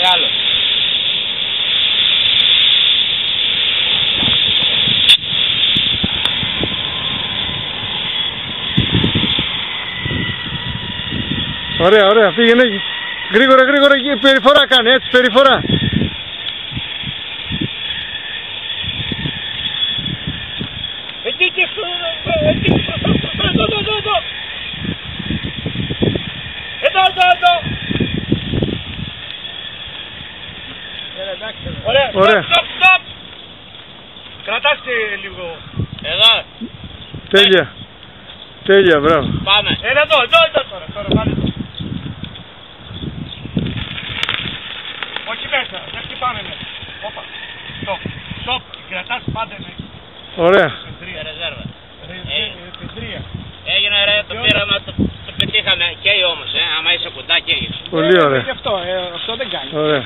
μεγάλο. Ωραία, ωραία, πήγαινε. Γρήγορα, γρήγορα, περιφορά κάνει, έτσι, περιφορά. Εκεί και εδώ. Ωραία, Ωραία. Stop. Κρατάς λίγο. Εδώ. Τέλεια. Τέλεια, μπράβο. Πάμε. Εδώ τώρα, πάλι εδώ. Όχι μέσα, δεν χτυπάμε μέσα. Όπα, stop, κρατάς πάντα μέσα. Ωραία. Ρεζέρβα. Έγινε ρε, το πήραμε, το πετύχαμε, καίει όμως, άμα είσαι κοντά καίει. Πολύ ωραία. Αυτό δεν κάνει. Ωραία.